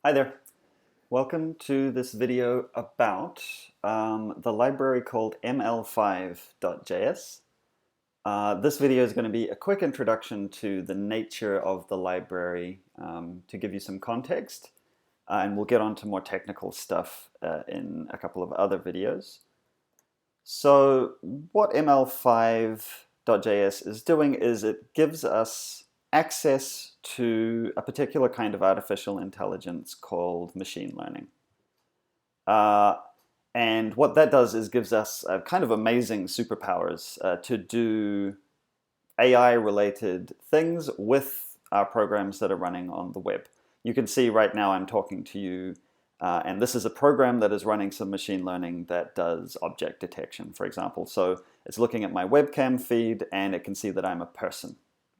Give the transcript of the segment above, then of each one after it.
Hi there. Welcome to this video about the library called ml5.js. This video is going to be a quick introduction to the nature of the library to give you some context, and we'll get on to more technical stuff in a couple of other videos. So what ml5.js is doing is it gives us access to a particular kind of artificial intelligence called machine learning. And what that does is gives us kind of amazing superpowers to do AI-related things with our programs that are running on the web. You can see right now I'm talking to you, and this is a program that is running some machine learning that does object detection, for example. So it's looking at my webcam feed, and it can see that I'm a person.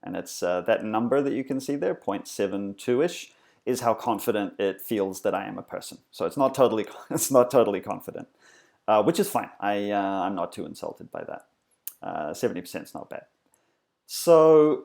And it's that number that you can see there, 0.72-ish, is how confident it feels that I am a person. So it's not totally confident, which is fine. I'm not too insulted by that. 70% is not bad. So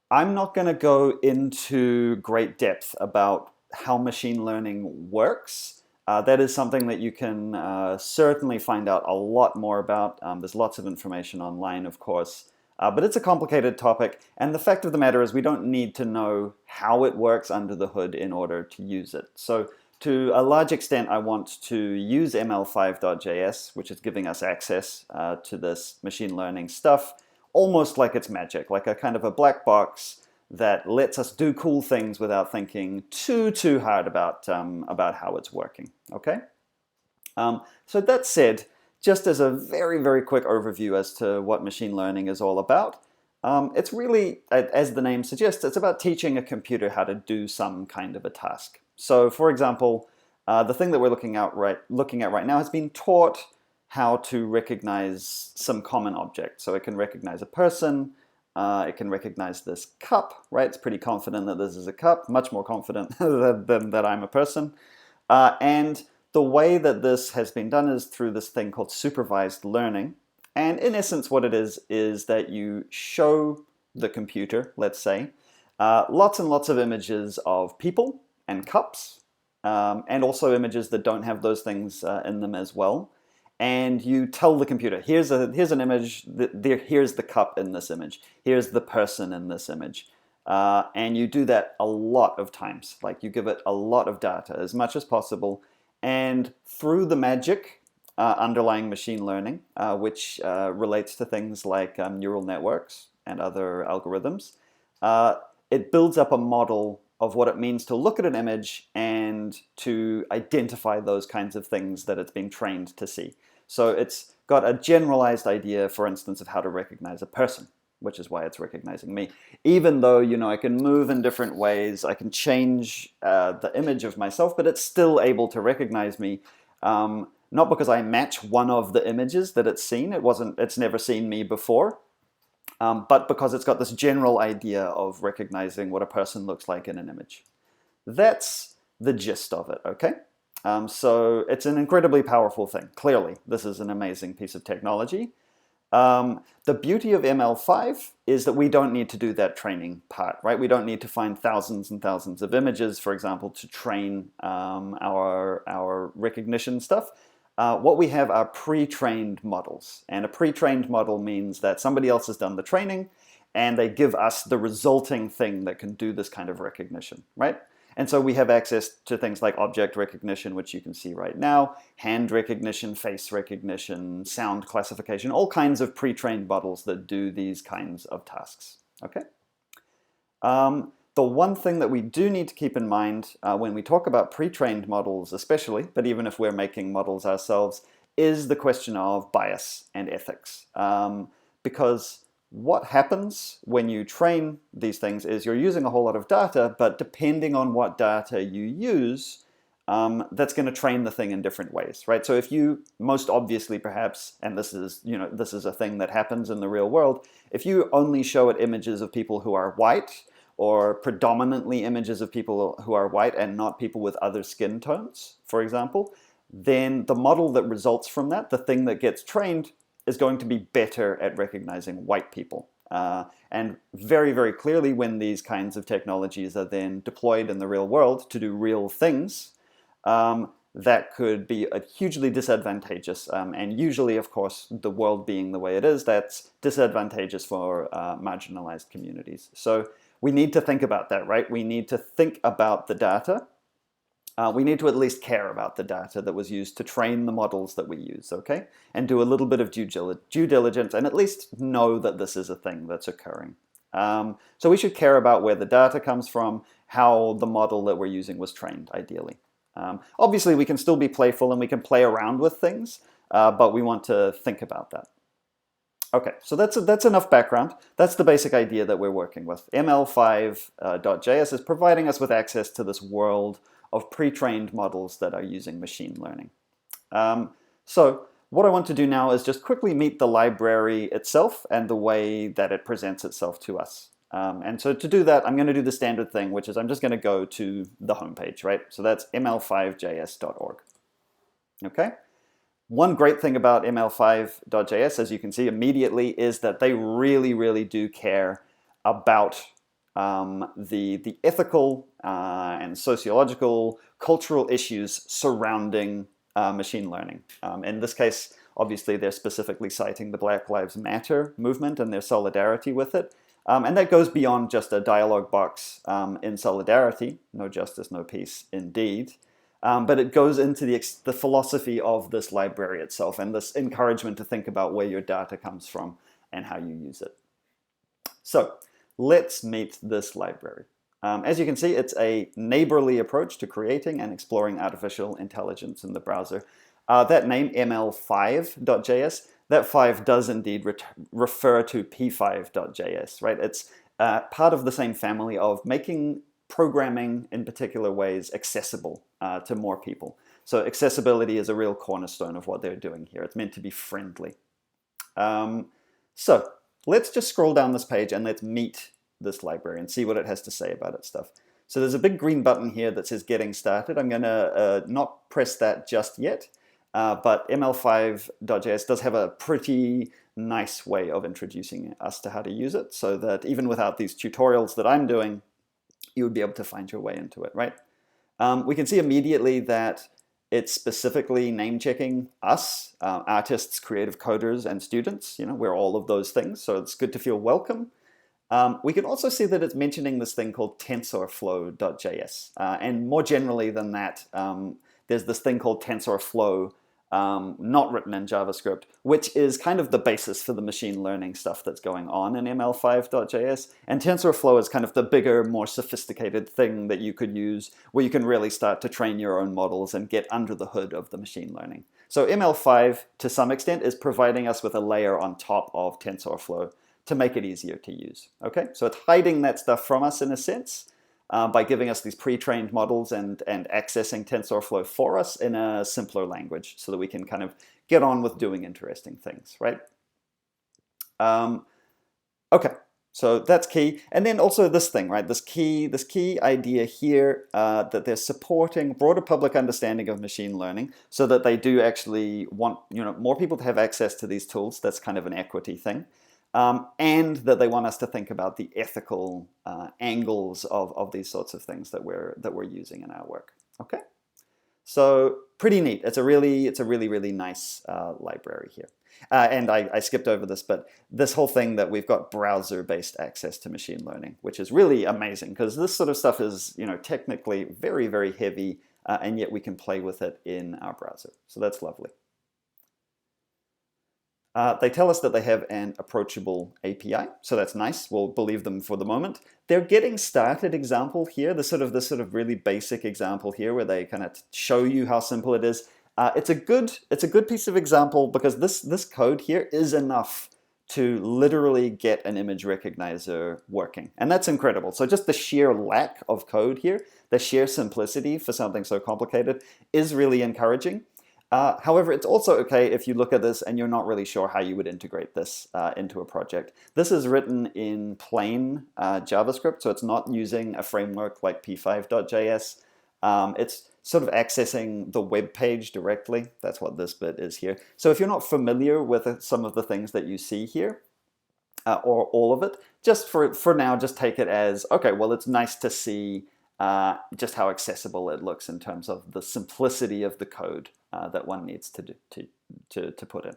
I'm not going to go into great depth about how machine learning works. That is something that you can certainly find out a lot more about. There's lots of information online, of course. But it's a complicated topic, and the fact of the matter is we don't need to know how it works under the hood in order to use it. So to a large extent, I want to use ml5.js, which is giving us access to this machine learning stuff, almost like it's magic, like a kind of a black box that lets us do cool things without thinking too hard about how it's working, okay? So that said, just as a very quick overview as to what machine learning is all about, it's really, as the name suggests, it's about teaching a computer how to do some kind of a task. So for example, the thing that we're looking at right now has been taught how to recognize some common objects. So it can recognize a person, it can recognize this cup, right? It's pretty confident that this is a cup, much more confident than that I'm a person. And the way that this has been done is through this thing called supervised learning. And in essence, what it is that you show the computer, let's say, lots and lots of images of people and cups, and also images that don't have those things in them as well. And you tell the computer, here's an image, here's the cup in this image, here's the person in this image. And you do that a lot of times. Like you give it a lot of data, as much as possible. And through the magic underlying machine learning, which relates to things like neural networks and other algorithms, it builds up a model of what it means to look at an image and to identify those kinds of things that it's been trained to see. So it's got a generalized idea, for instance, of how to recognize a person, which is why it's recognizing me. Even though, I can move in different ways, I can change the image of myself, but it's still able to recognize me, not because I match one of the images that it's seen, it's never seen me before, but because it's got this general idea of recognizing what a person looks like in an image. That's the gist of it, okay? So it's an incredibly powerful thing. Clearly, this is an amazing piece of technology. The beauty of ML5 is that we don't need to do that training part, right? We don't need to find thousands and thousands of images, for example, to train our recognition stuff. What we have are pre-trained models. And a pre-trained model means that somebody else has done the training and they give us the resulting thing that can do this kind of recognition, right? And so we have access to things like object recognition, which you can see right now, hand recognition, face recognition, sound classification, all kinds of pre-trained models that do these kinds of tasks, okay? The one thing that we do need to keep in mind when we talk about pre-trained models especially, but even if we're making models ourselves, is the question of bias and ethics. Because what happens when you train these things is you're using a whole lot of data, but depending on what data you use, that's going to train the thing in different ways, right? So if you, most obviously perhaps, and this is a thing that happens in the real world, if you only show it images of people who are white, or predominantly images of people who are white and not people with other skin tones, for example, then the model that results from that, the thing that gets trained, is going to be better at recognizing white people. And very, very clearly, when these kinds of technologies are then deployed in the real world to do real things, that could be hugely disadvantageous. And usually, of course, the world being the way it is, that's disadvantageous for marginalized communities. So we need to think about that, right? We need to think about the data. We need to at least care about the data that was used to train the models that we use, okay? And do a little bit of due diligence and at least know that this is a thing that's occurring. So we should care about where the data comes from, how the model that we're using was trained, ideally. Obviously, we can still be playful and we can play around with things, but we want to think about that. Okay, so that's enough background. That's the basic idea that we're working with. ml5.js is providing us with access to this world of pre-trained models that are using machine learning. So what I want to do now is just quickly meet the library itself and the way that it presents itself to us. And so to do that, I'm going to do the standard thing, which is I'm just going to go to the homepage, right? So that's ml5js.org. Okay? One great thing about ml5.js, as you can see immediately, is that they really, really do care about the ethical and sociological, cultural issues surrounding machine learning. In this case, obviously, they're specifically citing the Black Lives Matter movement and their solidarity with it. And that goes beyond just a dialogue box in solidarity, no justice, no peace, indeed. But it goes into the philosophy of this library itself and this encouragement to think about where your data comes from and how you use it. So let's meet this library. As you can see, it's a neighborly approach to creating and exploring artificial intelligence in the browser. That name, ml5.js, that 5 does indeed refer to p5.js, right? It's part of the same family of making programming in particular ways accessible to more people. So accessibility is a real cornerstone of what they're doing here. It's meant to be friendly. So let's just scroll down this page and let's meet this library and see what it has to say about its stuff. So there's a big green button here that says Getting Started. I'm going to not press that just yet, but ml5.js does have a pretty nice way of introducing us to how to use it, so that even without these tutorials that I'm doing, you would be able to find your way into it, right? We can see immediately that it's specifically name-checking us, artists, creative coders, and students. You know, we're all of those things, so it's good to feel welcome. We can also see that it's mentioning this thing called TensorFlow.js. And more generally than that, there's this thing called TensorFlow, not written in JavaScript, which is kind of the basis for the machine learning stuff that's going on in ml5.js. And TensorFlow is kind of the bigger, more sophisticated thing that you could use where you can really start to train your own models and get under the hood of the machine learning. So ml5, to some extent, is providing us with a layer on top of TensorFlow to make it easier to use. Okay, so it's hiding that stuff from us in a sense by giving us these pre-trained models and accessing TensorFlow for us in a simpler language so that we can kind of get on with doing interesting things, right? Okay, so that's key. And then also this thing, right? This key idea here that they're supporting broader public understanding of machine learning so that they do actually want more people to have access to these tools. That's kind of an equity thing. And that they want us to think about the ethical angles of these sorts of things that we're using in our work. Okay, so pretty neat. It's a really nice library here. And I skipped over this, but this whole thing that we've got browser-based access to machine learning, which is really amazing because this sort of stuff is technically very heavy, and yet we can play with it in our browser. So that's lovely. They tell us that they have an approachable API, so that's nice. We'll believe them for the moment. Their Getting Started example here, this sort of really basic example here, where they kind of show you how simple it is. It's a good piece of example because this code here is enough to literally get an image recognizer working, and that's incredible. So just the sheer lack of code here, the sheer simplicity for something so complicated, is really encouraging. However, it's also okay if you look at this and you're not really sure how you would integrate this into a project. This is written in plain JavaScript, so it's not using a framework like p5.js. It's sort of accessing the web page directly. That's what this bit is here. So if you're not familiar with some of the things that you see here, or all of it. Just for now, just take it as, okay, well, it's nice to see just how accessible it looks in terms of the simplicity of the code that one needs to put in.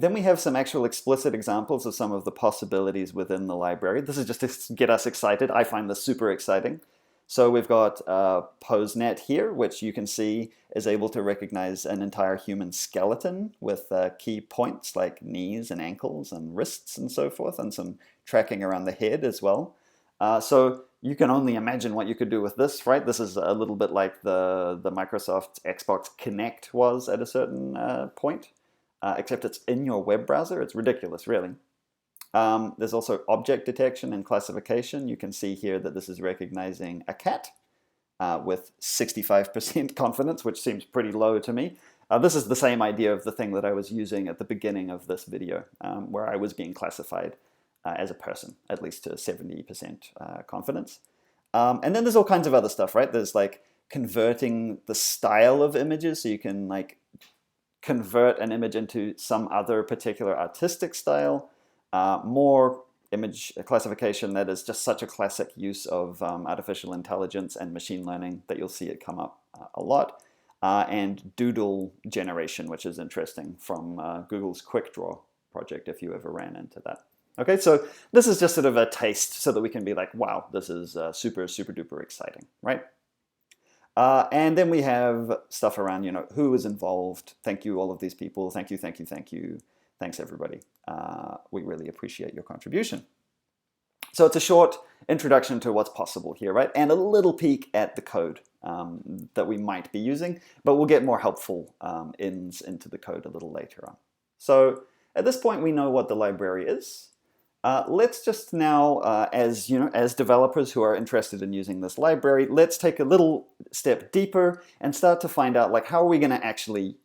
Then we have some actual explicit examples of some of the possibilities within the library. This is just to get us excited. I find this super exciting. So we've got PoseNet here, which you can see is able to recognize an entire human skeleton with key points like knees and ankles and wrists and so forth, and some tracking around the head as well. So you can only imagine what you could do with this, right? This is a little bit like the Microsoft Xbox Kinect was at a certain point, except it's in your web browser. It's ridiculous, really. There's also object detection and classification. You can see here that this is recognizing a cat with 65% confidence, which seems pretty low to me. This is the same idea of the thing that I was using at the beginning of this video, where I was being classified as a person, at least to 70% confidence. And then there's all kinds of other stuff, right? There's like converting the style of images, so you can like convert an image into some other particular artistic style. More image classification that is just such a classic use of artificial intelligence and machine learning that you'll see it come up a lot. And doodle generation, which is interesting, from Google's Quick Draw project, if you ever ran into that. Okay, so this is just sort of a taste so that we can be like, wow, this is super, super duper exciting, right? And then we have stuff around, who is involved. Thank you, all of these people. Thank you, thank you, thank you. Thanks, everybody. We really appreciate your contribution. So it's a short introduction to what's possible here, right? And a little peek at the code that we might be using, but we'll get more helpful ins into the code a little later on. So at this point, we know what the library is. Let's just now, as developers who are interested in using this library, let's take a little step deeper and start to find out, like, how are we going to actually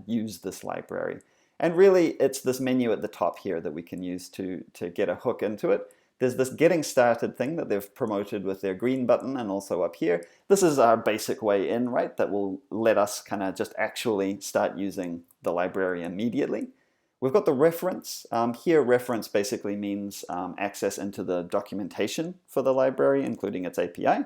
use this library? And really, it's this menu at the top here that we can use to get a hook into it. There's this getting started thing that they've promoted with their green button, and also up here. This is our basic way in, right? That will let us kind of just actually start using the library immediately. We've got the reference. Here, reference basically means access into the documentation for the library, including its API.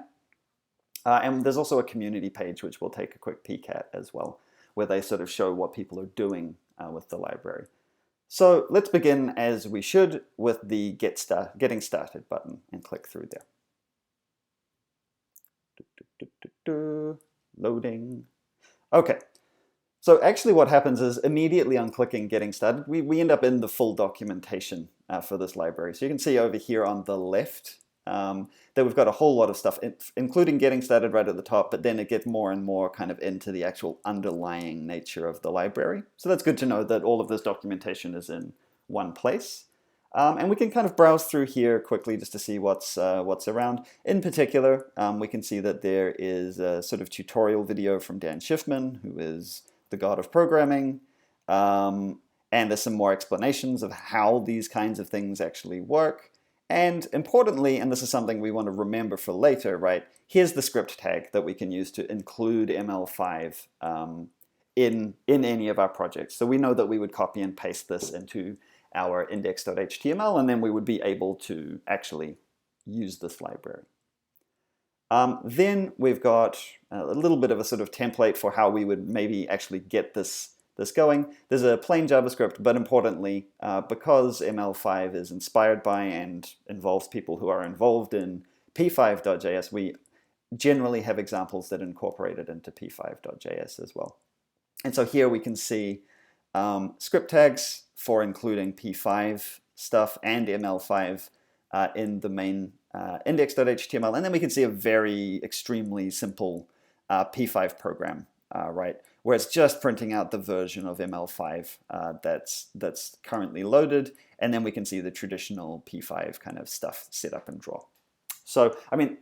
And there's also a community page, which we'll take a quick peek at as well, where they sort of show what people are doing with the library. So let's begin, as we should, with the Getting Started button and click through there. Loading. Okay. So actually what happens is immediately on clicking Getting Started, we end up in the full documentation for this library. So you can see over here on the left that we've got a whole lot of stuff, including Getting Started right at the top, but then it gets more and more kind of into the actual underlying nature of the library. So that's good to know that all of this documentation is in one place. And we can kind of browse through here quickly just to see what's around. In particular, we can see that there is a sort of tutorial video from Dan Schiffman, who is the god of programming. And there's some more explanations of how these kinds of things actually work. And importantly, and this is something we want to remember for later, right? Here's the script tag that we can use to include ml5 in any of our projects. So we know that we would copy and paste this into our index.html, and then we would be able to actually use this library. Then we've got a little bit of a sort of template for how we would maybe actually get this going. There's a plain JavaScript, but importantly, because ml5 is inspired by and involves people who are involved in p5.js, we generally have examples that incorporate it into p5.js as well. And so here we can see script tags for including p5 stuff and ml5 in the main index.html, and then we can see a very extremely simple p5 program, right, where it's just printing out the version of ml5 that's currently loaded, and then we can see the traditional p5 kind of stuff set up in draw. So, I mean,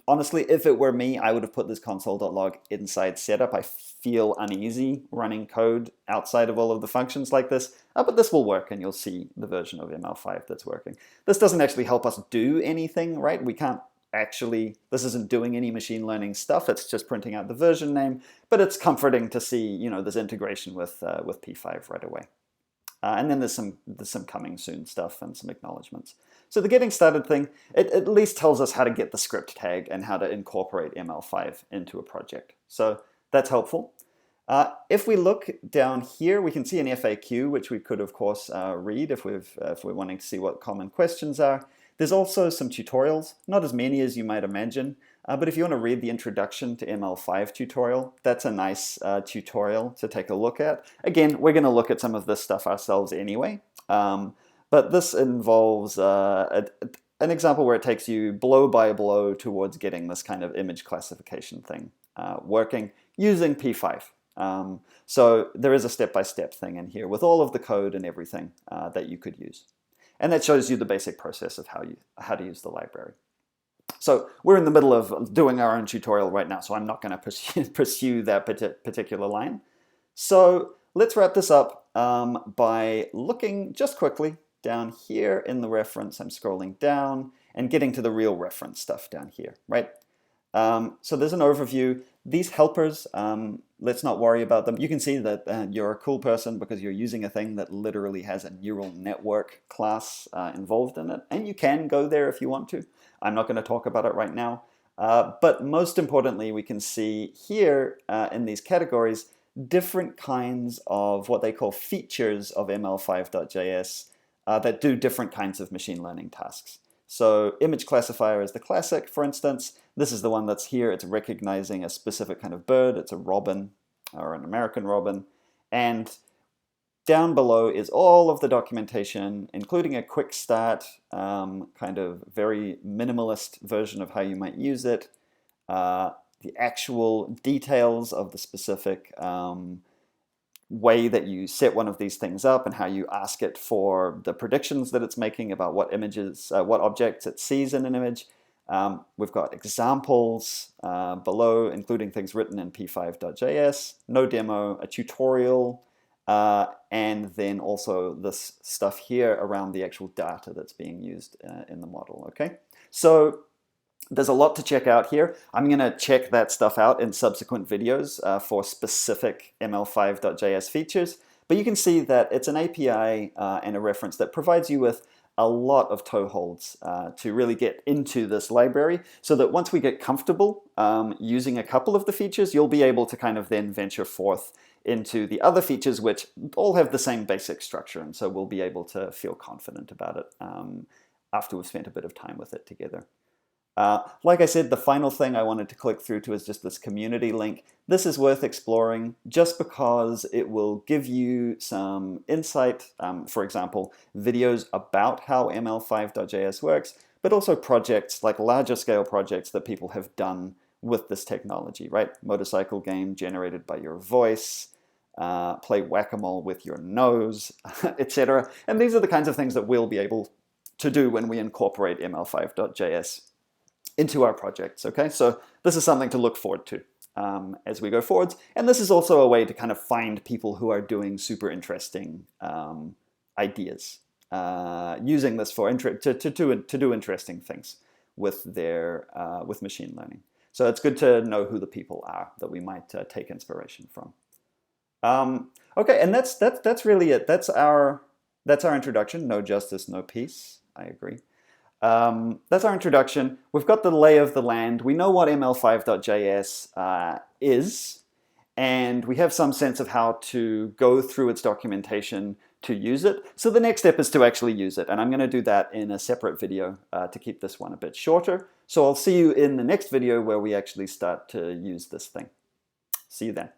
honestly, if it were me, I would have put this console.log inside setup. I feel uneasy running code outside of all of the functions like this, but this will work, and you'll see the version of ml5 that's working. This doesn't actually help us do anything, right? We can't actually, this isn't doing any machine learning stuff. It's just printing out the version name, but it's comforting to see, this integration with p5 right away. And then there's some coming soon stuff and some acknowledgements. So the getting started thing, it at least tells us how to get the script tag and how to incorporate ML5 into a project. So that's helpful. If we look down here, we can see an FAQ, which we could, of course, read if we're wanting to see what common questions are. There's also some tutorials, not as many as you might imagine, but if you want to read the introduction to ML5 tutorial, that's a nice tutorial to take a look at. Again, we're going to look at some of this stuff ourselves anyway, but this involves an example where it takes you blow by blow towards getting this kind of image classification thing working using P5. So there is a step-by-step thing in here with all of the code and everything that you could use. And that shows you the basic process of how to use the library. So we're in the middle of doing our own tutorial right now, so I'm not going to pursue that particular line. So let's wrap this up by looking just quickly down here in the reference. I'm scrolling down and getting to the real reference stuff down here, right? So there's an overview. These helpers, let's not worry about them. You can see that you're a cool person because you're using a thing that literally has a neural network class involved in it. And you can go there if you want to. I'm not going to talk about it right now. But most importantly, we can see here in these categories different kinds of what they call features of ml5.js that do different kinds of machine learning tasks. So image classifier is the classic, for instance. This is the one that's here. It's recognizing a specific kind of bird. It's a robin or an American robin. And down below is all of the documentation, including a quick start, kind of very minimalist version of how you might use it, the actual details of the specific way that you set one of these things up and how you ask it for the predictions that it's making about what images, what objects it sees in an image. We've got examples below, including things written in p5.js, no demo, a tutorial, and then also this stuff here around the actual data that's being used in the model, okay? So there's a lot to check out here. I'm going to check that stuff out in subsequent videos for specific ml5.js features, but you can see that it's an API and a reference that provides you with a lot of toeholds to really get into this library, so that once we get comfortable using a couple of the features, you'll be able to kind of then venture forth into the other features, which all have the same basic structure, and so we'll be able to feel confident about it after we've spent a bit of time with it together. Like I said, the final thing I wanted to click through to is just this community link. This is worth exploring just because it will give you some insight, for example, videos about how ml5.js works, but also projects, like larger scale projects that people have done with this technology, right? Motorcycle game generated by your voice, play whack-a-mole with your nose, etc. And these are the kinds of things that we'll be able to do when we incorporate ml5.js into our projects, okay? So this is something to look forward to as we go forwards. And this is also a way to kind of find people who are doing super interesting ideas, using this for to do interesting things with their with machine learning. So it's good to know who the people are that we might take inspiration from. Okay, and that's really it. That's our introduction. No justice, no peace. I agree. That's our introduction. We've got the lay of the land. We know what ml5.js is, and we have some sense of how to go through its documentation to use it. So the next step is to actually use it, and I'm going to do that in a separate video to keep this one a bit shorter. So I'll see you in the next video where we actually start to use this thing. See you then.